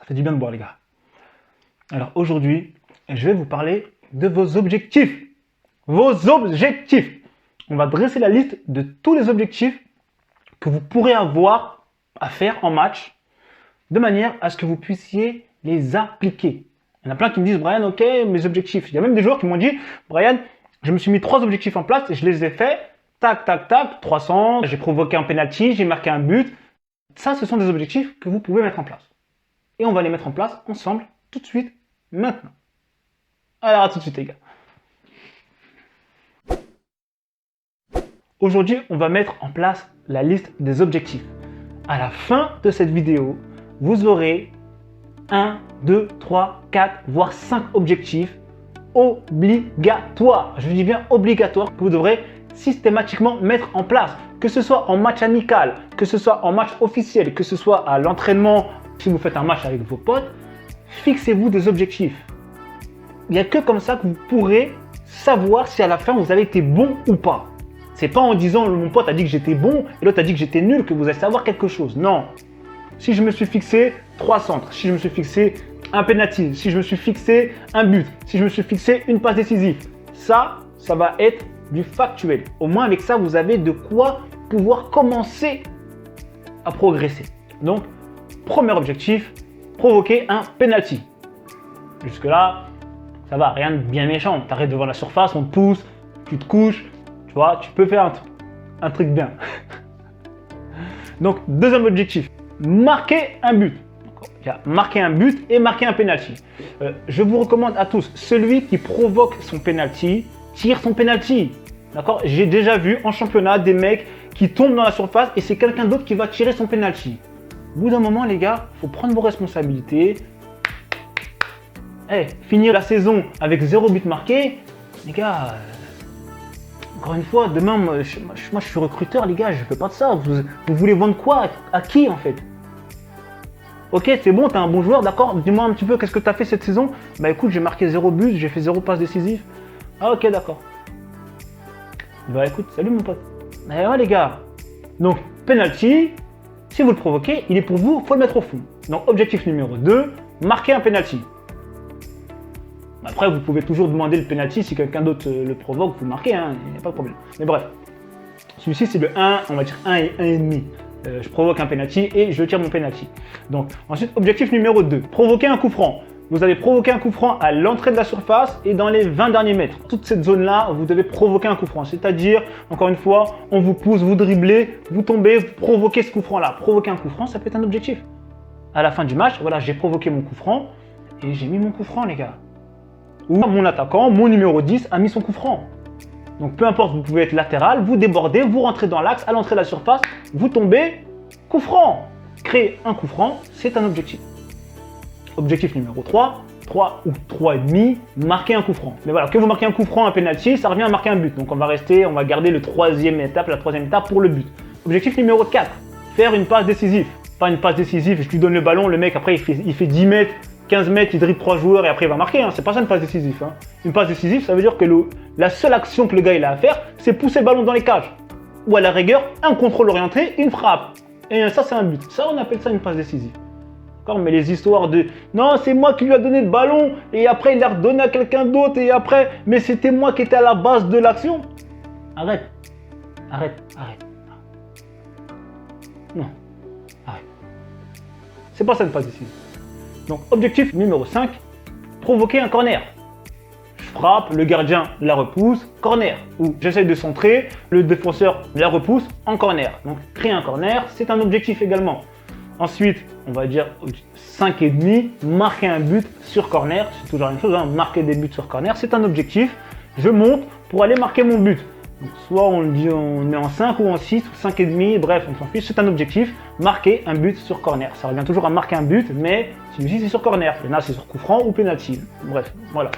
Ça fait du bien de boire, les gars. Alors aujourd'hui, je vais vous parler de vos objectifs. Vos objectifs. On va dresser la liste de tous les objectifs que vous pourrez avoir à faire en match, de manière à ce que vous puissiez les appliquer. Il y en a plein qui me disent, Brian, ok, mes objectifs. Il y a même des joueurs qui m'ont dit, Brian, je me suis mis 3 objectifs en place et je les ai faits. Tac, tac, tac, 300, j'ai provoqué un penalty, j'ai marqué un but. Ça, ce sont des objectifs que vous pouvez mettre en place. Et on va les mettre en place ensemble, tout de suite, maintenant. Alors, à tout de suite, les gars. Aujourd'hui, on va mettre en place la liste des objectifs. À la fin de cette vidéo, vous aurez 1, 2, 3, 4, voire 5 objectifs obligatoires. Je dis bien obligatoires que vous devrez systématiquement mettre en place. Que ce soit en match amical, que ce soit en match officiel, que ce soit à l'entraînement, si vous faites un match avec vos potes, fixez-vous des objectifs. Il n'y a que comme ça que vous pourrez savoir si à la fin vous avez été bon ou pas. C'est pas en disant mon pote a dit que j'étais bon et l'autre a dit que j'étais nul que vous allez savoir quelque chose. Non. Si je me suis fixé 3 centres, si je me suis fixé un penalty, si je me suis fixé un but, si je me suis fixé une passe décisive, ça va être du factuel. Au moins avec ça, vous avez de quoi pouvoir commencer à progresser. Donc, premier objectif, provoquer un penalty. Jusque là, ça va, rien de bien méchant. Tu arrêtes devant la surface, on te pousse, tu te couches, tu vois, tu peux faire un truc bien. Donc, deuxième objectif, marquer un but. Il y a marquer un but et marquer un penalty. Je vous recommande à tous, celui qui provoque son penalty, tire son penalty. D'accord? J'ai déjà vu en championnat des mecs qui tombent dans la surface et c'est quelqu'un d'autre qui va tirer son penalty. Au bout d'un moment, les gars, il faut prendre vos responsabilités. Finir la saison avec 0 but marqué, les gars, encore une fois, demain, moi je suis recruteur, les gars, je ne fais pas de ça. Vous voulez vendre quoi? À qui en fait? Ok, c'est bon, tu es un bon joueur, d'accord? Dis-moi un petit peu, qu'est-ce que tu as fait cette saison? Bah écoute, j'ai marqué 0 but, j'ai fait 0 passe décisive. Ah ok, d'accord. Bah écoute, salut mon pote. Ouais les gars. Donc, penalty, si vous le provoquez, il est pour vous, il faut le mettre au fond. Donc, objectif numéro 2, marquer un penalty. Après, vous pouvez toujours demander le penalty si quelqu'un d'autre le provoque, vous marquez, hein, il n'y a pas de problème. Mais bref, celui-ci c'est le 1, on va dire 1 et 1,5. Je provoque un penalty et je tire mon penalty. Donc, ensuite, objectif numéro 2, provoquer un coup franc. Vous allez provoquer un coup franc à l'entrée de la surface et dans les 20 derniers mètres. Toute cette zone-là, vous devez provoquer un coup franc. C'est-à-dire, encore une fois, on vous pousse, vous dribblez, vous tombez, vous provoquez ce coup franc-là. Provoquer un coup franc, ça peut être un objectif. À la fin du match, voilà, j'ai provoqué mon coup franc et j'ai mis mon coup franc, les gars. Ou mon attaquant, mon numéro 10, a mis son coup franc. Donc, peu importe, vous pouvez être latéral, vous débordez, vous rentrez dans l'axe, à l'entrée de la surface, vous tombez, coup franc. Créer un coup franc, c'est un objectif. Objectif numéro 3, 3 ou 3,5, marquer un coup franc. Mais voilà, que vous marquez un coup franc, un penalty, ça revient à marquer un but. Donc on va garder la troisième étape pour le but. Objectif numéro 4, faire une passe décisive. Pas une passe décisive, je lui donne le ballon, le mec après il fait 10 mètres, 15 mètres, il dribble 3 joueurs et après il va marquer. Hein. C'est pas ça une passe décisive. Hein. Une passe décisive, ça veut dire que la seule action que le gars il a à faire, c'est pousser le ballon dans les cages. Ou à la rigueur, un contrôle orienté, une frappe. Et ça c'est un but. Ça on appelle ça une passe décisive. Mais les histoires de non, c'est moi qui lui a donné le ballon et après il l'a redonné à quelqu'un d'autre et après, mais c'était moi qui étais à la base de l'action. Arrête. Non, arrête. C'est pas ça une passe décisive. Donc, objectif numéro 5, provoquer un corner. Je frappe, le gardien la repousse, corner. Ou j'essaie de centrer, le défenseur la repousse en corner. Donc, créer un corner, c'est un objectif également. Ensuite, on va dire 5,5, marquer un but sur corner. C'est toujours la même chose, hein, marquer des buts sur corner, c'est un objectif. Je monte pour aller marquer mon but. Donc, soit on met en 5 ou en 6 ou 5,5, bref, on s'en fiche, c'est un objectif. Marquer un but sur corner. Ça revient toujours à marquer un but, mais celui-ci c'est sur corner. Il y en a, c'est sur coup franc ou penalty. Bref, voilà.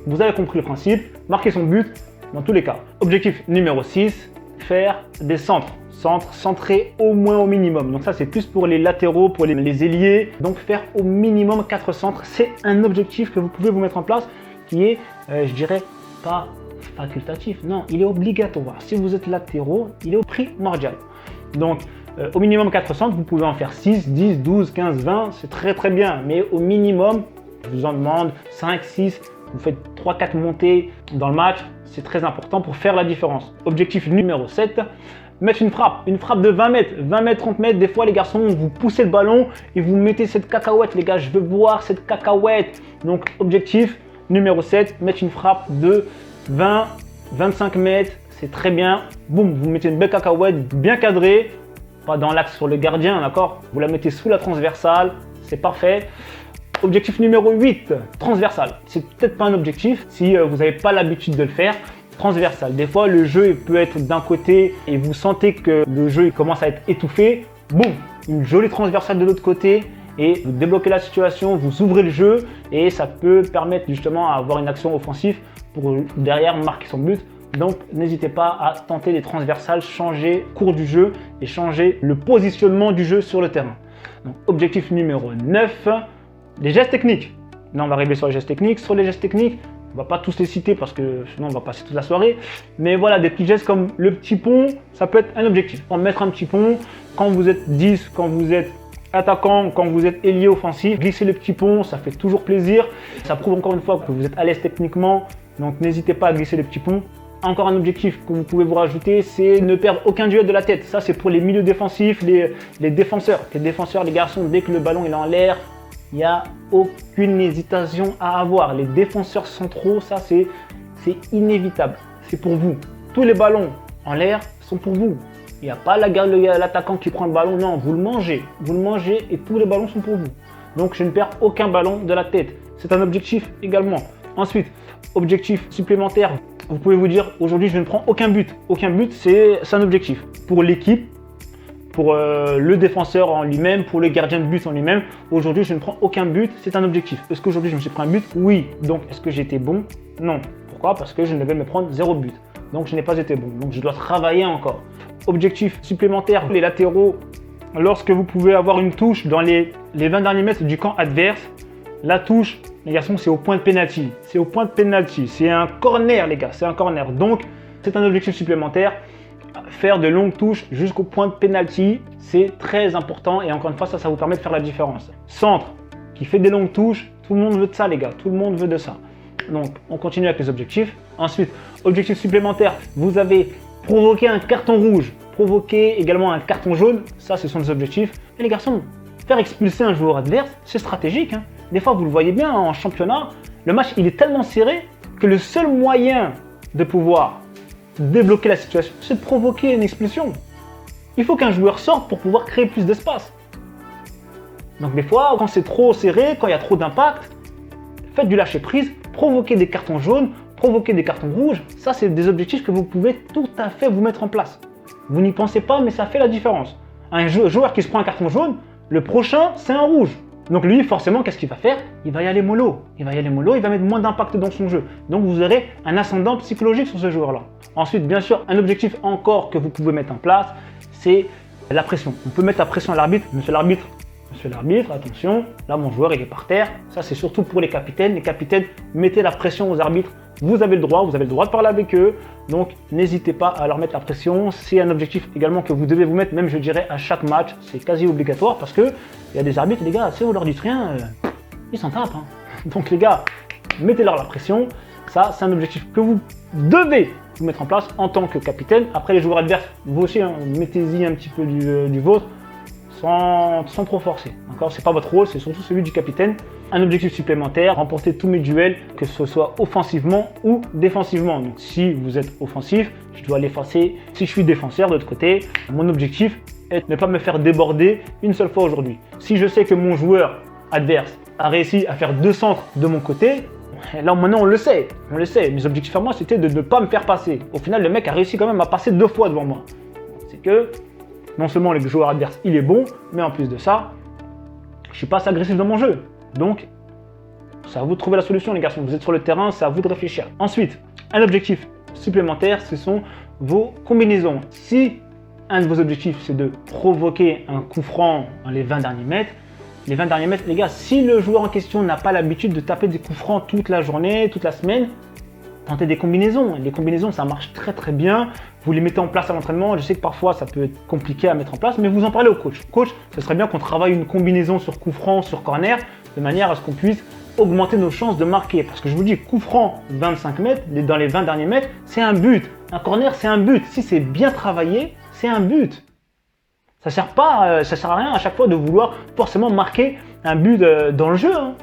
Vous avez compris le principe. Marquer son but dans tous les cas. Objectif numéro 6, faire des centres. Centrer au moins au minimum. Donc ça c'est plus pour les latéraux, pour les ailiers. Donc faire au minimum 4 centres, c'est un objectif que vous pouvez vous mettre en place qui est, je dirais, pas facultatif. Non, il est obligatoire. Si vous êtes latéraux, il est primordial. Donc Au minimum 4 centres, vous pouvez en faire 6, 10, 12, 15, 20, c'est très très bien. Mais au minimum, je vous en demande 5, 6, vous faites 3-4 montées dans le match, c'est très important pour faire la différence. Objectif numéro 7, mettre une frappe de 20 mètres, 20 mètres, 30 mètres. Des fois les garçons, vous poussez le ballon et vous mettez cette cacahuète, les gars, je veux voir cette cacahuète. Donc objectif numéro 7, mettre une frappe de 20, 25 mètres, c'est très bien. Boum, vous mettez une belle cacahuète bien cadrée, pas dans l'axe sur le gardien, d'accord? Vous la mettez sous la transversale, c'est parfait. Objectif numéro 8, transversal. C'est peut-être pas un objectif si vous n'avez pas l'habitude de le faire. Transversal. Des fois, le jeu peut être d'un côté et vous sentez que le jeu commence à être étouffé. Boum, une jolie transversale de l'autre côté et vous débloquez la situation, vous ouvrez le jeu et ça peut permettre justement à avoir une action offensive pour derrière marquer son but. Donc, n'hésitez pas à tenter des transversales, changer le cours du jeu et changer le positionnement du jeu sur le terrain. Donc, objectif numéro 9, les gestes techniques. Là, on va arriver sur les gestes techniques. Sur les gestes techniques, on ne va pas tous les citer parce que sinon, on va passer toute la soirée. Mais voilà, des petits gestes comme le petit pont, ça peut être un objectif. Pour mettre un petit pont, quand vous êtes 10, quand vous êtes attaquant, quand vous êtes ailier offensif, glisser le petit pont, ça fait toujours plaisir. Ça prouve encore une fois que vous êtes à l'aise techniquement. Donc, n'hésitez pas à glisser les petits ponts. Encore un objectif que vous pouvez vous rajouter, c'est ne perdre aucun duel de la tête. Ça, c'est pour les milieux défensifs, les défenseurs. Les défenseurs, les garçons, dès que le ballon est en l'air, il n'y a aucune hésitation à avoir. Les défenseurs centraux, ça, c'est inévitable. C'est pour vous. Tous les ballons en l'air sont pour vous. Il n'y a pas l'attaquant qui prend le ballon. Non, vous le mangez. Vous le mangez et tous les ballons sont pour vous. Donc, je ne perds aucun ballon de la tête. C'est un objectif également. Ensuite, objectif supplémentaire. Vous pouvez vous dire, aujourd'hui, je ne prends aucun but. Aucun but, c'est un objectif. Pour l'équipe, pour le défenseur en lui-même, pour le gardien de but en lui-même. Aujourd'hui, je ne prends aucun but, c'est un objectif. Est-ce qu'aujourd'hui, je me suis pris un but? Oui. Donc, est-ce que j'ai été bon? Non. Pourquoi? Parce que je devais me prendre 0 but. Donc, je n'ai pas été bon. Donc, je dois travailler encore. Objectif supplémentaire, les latéraux. Lorsque vous pouvez avoir une touche dans les 20 derniers mètres du camp adverse, la touche, les garçons, c'est au point de pénalty. C'est au point de pénalty. C'est un corner, les gars. C'est un corner. Donc, c'est un objectif supplémentaire. Faire de longues touches jusqu'au point de pénalty, c'est très important. Et encore une fois, ça vous permet de faire la différence. Centre qui fait des longues touches, tout le monde veut de ça, les gars. Tout le monde veut de ça. Donc, on continue avec les objectifs. Ensuite, objectif supplémentaire. Vous avez provoqué un carton rouge, provoqué également un carton jaune. Ça, ce sont des objectifs. Et les garçons, faire expulser un joueur adverse, c'est stratégique, hein. Des fois, vous le voyez bien en championnat, le match il est tellement serré que le seul moyen de pouvoir débloquer la situation, c'est de provoquer une expulsion. Il faut qu'un joueur sorte pour pouvoir créer plus d'espace. Donc des fois, quand c'est trop serré, quand il y a trop d'impact, faites du lâcher prise, provoquez des cartons jaunes, provoquez des cartons rouges. Ça, c'est des objectifs que vous pouvez tout à fait vous mettre en place. Vous n'y pensez pas, mais ça fait la différence. Un joueur qui se prend un carton jaune, le prochain, c'est un rouge. Donc lui, forcément, qu'est-ce qu'il va faire? Il va y aller mollo. Il va mettre moins d'impact dans son jeu. Donc vous aurez un ascendant psychologique sur ce joueur-là. Ensuite, bien sûr, un objectif encore que vous pouvez mettre en place, c'est la pression. On peut mettre la pression à l'arbitre. Monsieur l'arbitre, attention, là mon joueur il est par terre. Ça, c'est surtout pour les capitaines. Les capitaines, mettez la pression aux arbitres. Vous avez le droit de parler avec eux. Donc, n'hésitez pas à leur mettre la pression. C'est un objectif également que vous devez vous mettre, même je dirais à chaque match. C'est quasi obligatoire parce que il y a des arbitres, les gars, si vous leur dites rien, ils s'en tapent. Hein. Donc, les gars, mettez-leur la pression. Ça, c'est un objectif que vous devez vous mettre en place en tant que capitaine. Après, les joueurs adverses, vous aussi, hein, mettez-y un petit peu du vôtre sans trop forcer. D'accord, c'est pas votre rôle, c'est surtout celui du capitaine. Un objectif supplémentaire, remporter tous mes duels, que ce soit offensivement ou défensivement. Donc si vous êtes offensif, je dois l'effacer. Si je suis défenseur de l'autre côté, mon objectif est de ne pas me faire déborder une seule fois aujourd'hui. Si je sais que mon joueur adverse a réussi à faire 2 centres de mon côté, là maintenant on le sait. Mes objectifs à moi c'était de ne pas me faire passer. Au final le mec a réussi quand même à passer 2 fois devant moi. C'est que non seulement le joueur adverse il est bon, mais en plus de ça, je suis pas assez agressif dans mon jeu. Donc, c'est à vous de trouver la solution, les garçons. Vous êtes sur le terrain, c'est à vous de réfléchir. Ensuite, un objectif supplémentaire, ce sont vos combinaisons. Si un de vos objectifs, c'est de provoquer un coup franc dans les 20 derniers mètres, les gars, si le joueur en question n'a pas l'habitude de taper des coups francs toute la journée, toute la semaine, tentez des combinaisons. Les combinaisons, ça marche très très bien. Vous les mettez en place à l'entraînement. Je sais que parfois, ça peut être compliqué à mettre en place, mais vous en parlez au coach. Coach, ce serait bien qu'on travaille une combinaison sur coup franc, sur corner, de manière à ce qu'on puisse augmenter nos chances de marquer. Parce que je vous dis, coup franc, 25 mètres, dans les 20 derniers mètres, c'est un but. Un corner, c'est un but. Si c'est bien travaillé, c'est un but. Ça sert à rien à chaque fois de vouloir forcément marquer un but dans le jeu. Hein.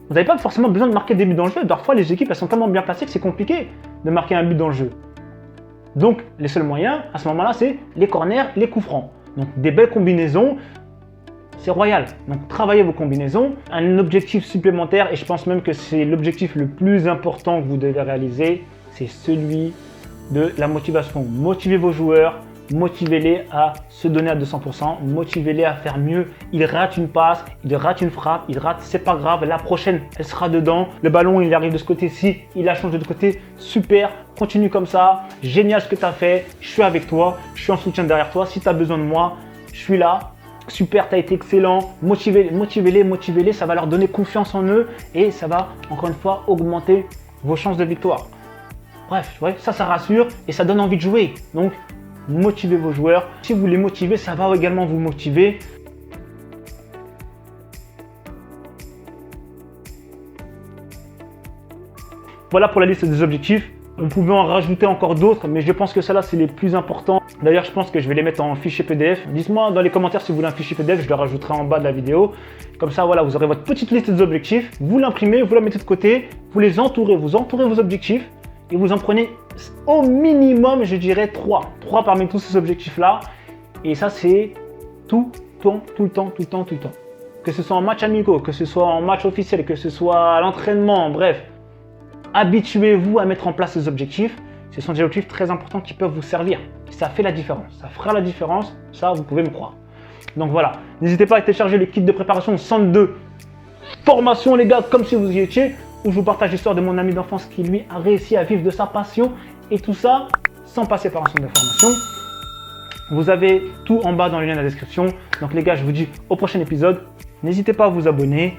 Vous n'avez pas forcément besoin de marquer des buts dans le jeu. Parfois, les équipes elles sont tellement bien placées que c'est compliqué de marquer un but dans le jeu. Donc, les seuls moyens, à ce moment-là, c'est les corners, les coups francs. Donc, des belles combinaisons, c'est royal. Donc, travaillez vos combinaisons. Un objectif supplémentaire, et je pense même que c'est l'objectif le plus important que vous devez réaliser, c'est celui de la motivation. Motivez vos joueurs. Motivez-les à se donner à 200%, motivez-les à faire mieux. Ils ratent une passe, ils ratent une frappe, ils ratent, c'est pas grave, la prochaine, elle sera dedans. Le ballon, il arrive de ce côté-ci, il a changé de côté, super, continue comme ça, génial ce que tu as fait, je suis avec toi, je suis en soutien derrière toi, si tu as besoin de moi, je suis là, super, tu as été excellent, motivez-les, ça va leur donner confiance en eux et ça va, encore une fois, augmenter vos chances de victoire. Bref, ouais, ça rassure et ça donne envie de jouer. Donc, motivez vos joueurs. Si vous les motivez, ça va également vous motiver. Voilà pour la liste des objectifs. On pouvait en rajouter encore d'autres, mais je pense que ceux-là, c'est les plus importants. D'ailleurs, je pense que je vais les mettre en fichier PDF. Dites-moi dans les commentaires si vous voulez un fichier PDF, je le rajouterai en bas de la vidéo. Comme ça, voilà, vous aurez votre petite liste des objectifs. Vous l'imprimez, vous la mettez de côté, vous les entourez, vous entourez vos objectifs. Et vous en prenez au minimum, je dirais 3 parmi tous ces objectifs-là. Et ça, c'est tout le temps. Que ce soit en match amicaux, que ce soit en match officiel, que ce soit à l'entraînement, bref. Habituez-vous à mettre en place ces objectifs. Ce sont des objectifs très importants qui peuvent vous servir. Ça fait la différence. Ça fera la différence. Ça, vous pouvez me croire. Donc voilà. N'hésitez pas à télécharger le kit de préparation centre 2. Formation, les gars, comme si vous y étiez. Où je vous partage l'histoire de mon ami d'enfance qui, lui, a réussi à vivre de sa passion. Et tout ça sans passer par un centre de formation. Vous avez tout en bas dans le lien de la description. Donc les gars, je vous dis au prochain épisode. N'hésitez pas à vous abonner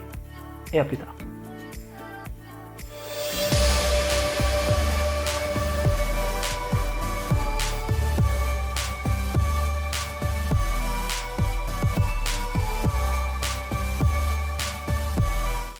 et à plus tard.